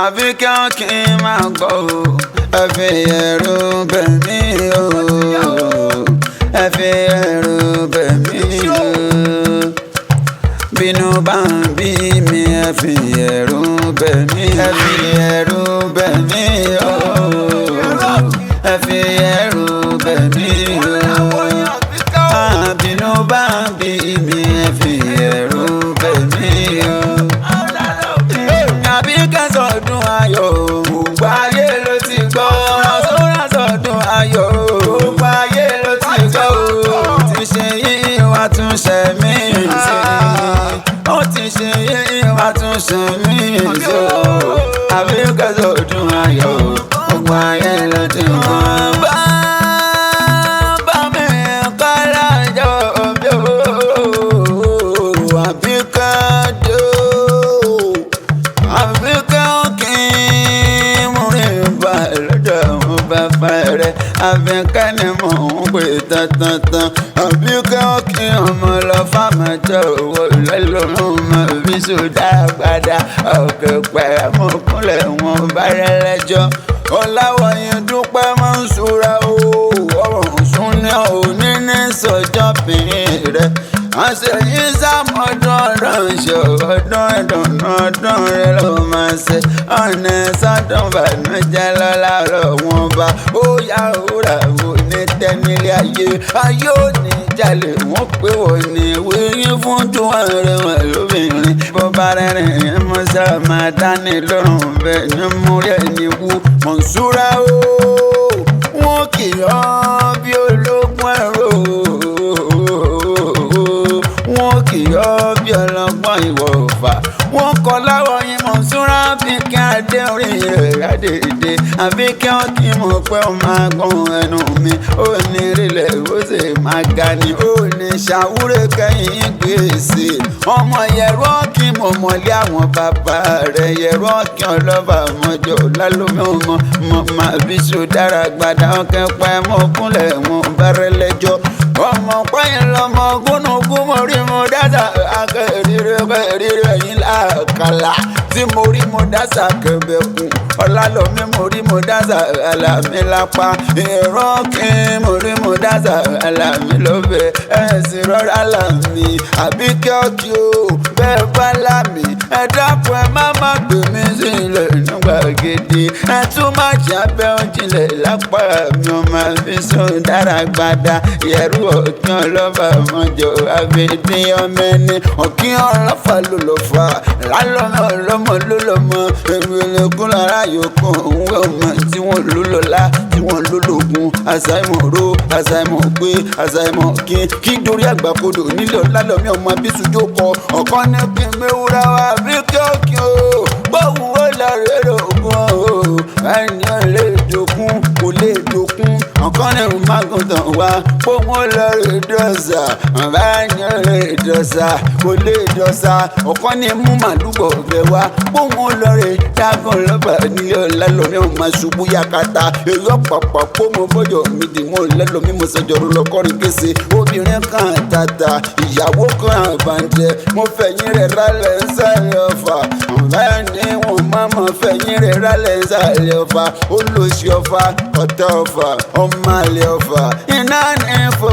àfi kí wọ́n kí n máa gbọ́ o. ẹ fi ẹ̀rù bẹ̀ mí o. ẹ fi ẹ̀rù bẹ̀ mí o. bínú bá ń bí mi ẹ fi ẹ̀rù bẹ̀ mí. ẹ fi ẹ̀rù bẹ̀ mí o. ẹ fi ẹ̀rù bẹ̀ mí o. bínú bá ń bí mi ẹ fi ẹ̀rù bẹ̀ mí o. àbí kẹsàn-án ayọ̀ gbogbo ayé ló ti gbọ́. sọ́ra sọ́dún ayọ̀ gbogbo ayé ló ti gbọ́. ti ṣe yìí wá tún ṣe mí sí. ó ti ṣe yìí wá tún ṣe mí sí. àbí kẹsàn-án ayọ̀ gbogbo ayé ló ti gbọ́. Àbíkẹ́ ni mò ń pè tantantan. Àbíkẹ́ kí ọmọ lọ fámẹ́jọ owó lẹ́lọ́run mọ́ bí sódà àgbàdà ọ̀kẹ́ pẹ́ mọ́ kúnlẹ̀ wọn bá rẹ lẹ́jọ́. Ọláwọ̀yìn Dúpẹ́ máa ń súra o ọ̀rọ̀ sún ní òní ní sọ́jọ́ pín rẹ̀. àṣeyìn sàmọ́dún ọdún ṣe ọdún ìdùnnú ọdún rẹ ló máa ṣe ọ̀nà sọ́dún bànújẹ́ lọ́la lọ́wọ́n bá ó yá òwúrà wò ní tẹ́nílé ayé ayé ò ní jalè wọ́n pé wọ́n ní wíyín fún tún ọ̀rẹ́ wọn lóbìnrin bó bá rẹ́rìn ín mọ́sá máa dání lọ́rùn bẹ́ẹ̀ ní múrí ẹni wú Mọ̀nsúrà ó wọn kì í ọ́ bí ológun ẹ̀rọ wọn kì í ọ́ bí ọlọ́gbọ́n ìwọ̀fà wọn kọ́ Láwọ̀yìn Mọ̀nsúrà bí kí adé orí rẹ̀ adédè àbí kí wọ́n kí mọ̀ pé ó máa gbọ́n ẹnu mi ó ní rílẹ̀ ó sì máa ga ni ó ní ṣàwúrẹ́ kẹ́yìn gbèsè ọmọ yẹ̀rọ kí mo mọ̀lé àwọn bàbá rẹ̀ yẹ̀rọ kí ọlọ́ba mọ́jọ lálómi ọmọ máa bí sódára gbàdá ọkẹ́ pẹ́ mọ́ kúnlẹ̀ wọn bẹ̀rẹ̀ lẹ́jọ́ ọmọ pẹ́yìn lọ́mọ gúnugún mo rí mo dáṣà akẹ́rìírí ẹ̀yìn làkàlà tí mo rí mo dáṣà kẹ̀bẹ̀kùn ọlálọ́mí mo rí mo dáṣà àlàmí lápá ìran kí mo rí mo dáṣà àlàmí lọ́bẹ̀ ẹ̀sìn rọra làmì àbí kíọ́kí o bẹ́ẹ̀ bá lámì ẹ dákun ẹ má gbé mi sílẹ̀ nígbà gidi ẹ tún má jábẹ́ òjìlẹ̀ lápá mi ò máa fi sùn dára gbada yẹ̀rù ọ̀kí ọlọ́fà mọ́jọ abẹ́dín ọmọ ẹni ọ̀kí ọlọ́fà ló lọ fà lálọ́mọ ọlọ́mọ ló lọ́mọ èrò ẹlẹ́gún lára yòókù òun ọmọ tí wọ́n lò lọ́la tí wọ́n lò lógun àṣàìmọ̀ ro àṣàìmọ̀ gbé àṣàìmọ̀ kí dorí àgbàkodò nílé ọ̀làlọ́mí ọmọ abísùjó kọ ọ̀kan ní kí n méwúra wa bí kíọ́kí o bóun ó lọ rérò ogun o ẹni ò lè dòkun kò lè dòkun ọ̀kan ní ìmágùntàn wa bóun ó lọ rè dọ́sà ẹni ò lè dọ́sà kò lè dọ́sà ọ̀kan ní mú màlúgbọ̀ ọ̀bẹ wa bóun ó lọ rè dágùn lọ́bà nílé ọ̀làlọ́mí ọmọ ṣubú yakata èyí ọ̀pàpà pọ́ mo bọ́jọ̀ mi dì mọ́ ọ̀làlọ́mí mo sọ̀jọ̀rọ̀ lọ́kọ́rin kése obìnrin kan tata ìyàwó kan àbànjẹ́ mo fẹ̀yìn rẹ̀ rálẹ̀ ń sáré ọ̀fà bẹ́ẹ̀ ni wọn máa mọ̀ fẹ̀yìn rẹ̀ rálẹ̀ ń sáré ọ̀fà olóṣì ọ̀fà ọ̀tá ọ̀fà ọmọ àlè ọ̀fà iná ní fò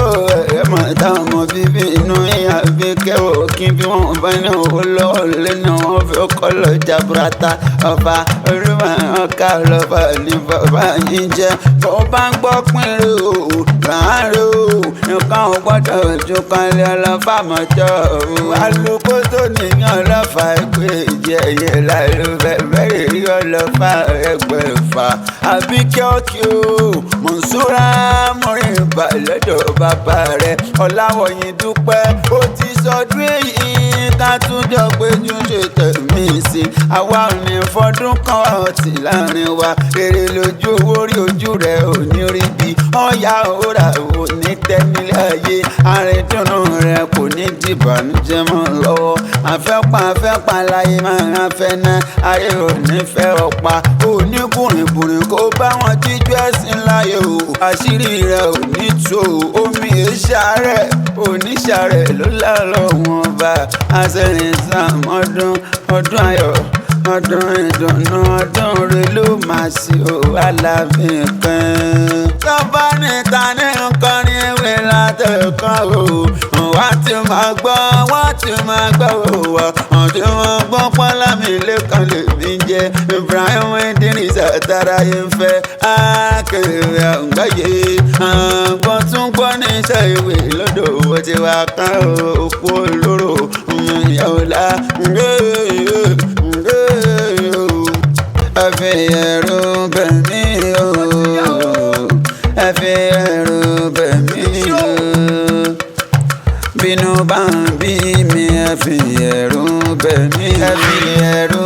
ẹ̀ mọ̀ táwọn ọmọ bíbí inú ìyá bí kẹwọ́ kí bí wọ́n bá ní owó lọ́wọ́ lẹ́nu wọn fi kọ́ lọ jaburata ọ̀fà orúmọ ọ̀ká lọ́fà ní bàbá yín jẹ́ bó bá ń gbọ́ pínlẹ̀ o láàárọ̀ o nǹkan ò gbọ́dọ̀ ojú kan lé ọlọ́fà mọ́jọ́ o alùpùpù tó níyàn ọlọ́fà ẹgbẹ́ ìjẹyẹ lálùbẹ̀ bẹ́ẹ̀ rí ọlọ́fà ẹgbẹ̀fà àbí kíọ́kí o Mọ̀nsúrà mọ̀rin bà lọ́dọ̀ bàbá rẹ̀ Ọláwọ̀yìn Dúpẹ́ ó ti sọdún èyí ká tún jọ pé tún ṣe tẹ̀mí sí àwa ò ní fọdún kan ọtí láàrin wa èrè lójú owó rí ojú rẹ̀ ò ní rí bí ọ̀yà òrà ò ní tẹ́nílé ayé àrídùnnú rẹ̀ kò ní dìbànújẹ́ mọ́ lọ́wọ́ afẹ́pà láyé máa ń fẹ́ náà ayé ò ní fẹ́ ọ̀pá ò ní kùrìnkùrìn kó bá wọn jíjú ẹ̀sìn láyé o àṣírí rẹ̀ ò ní tó omi ìṣàrẹ̀ oníṣàrẹ̀ ló lálọ́ wọn bá àṣẹyìn sàm ọdún ayọ̀ ọdún ìdùnnú ọdún rẹ ló máa ṣe o Aláàfin kan. tọ́ba níta ní nǹkan ní ìwé látẹ̀kọ́ o wá tí máa gbọ́ wọ́n tí máa gbọ́ o wọ́n tí wọ́n gbọ́ Pọ́nlámi Lẹ́kan lèmi jẹ́ Ibrahim Idris àtàràyè ń fẹ́ akèrè àgbáyé àgbọ̀n tún gbọ́ ní iṣẹ́ ìwé lọ́dọ̀ owó tí wàá kán òpó olóró ìyàwó ẹ̀fẹ̀ ẹ̀rù bẹ̀mí o ẹ̀fẹ̀ ẹ̀rù bẹ̀mí o bínú bá ń bí mi ẹ̀fẹ̀ ẹ̀rù bẹ̀mí ẹ̀fẹ̀ ẹ̀rù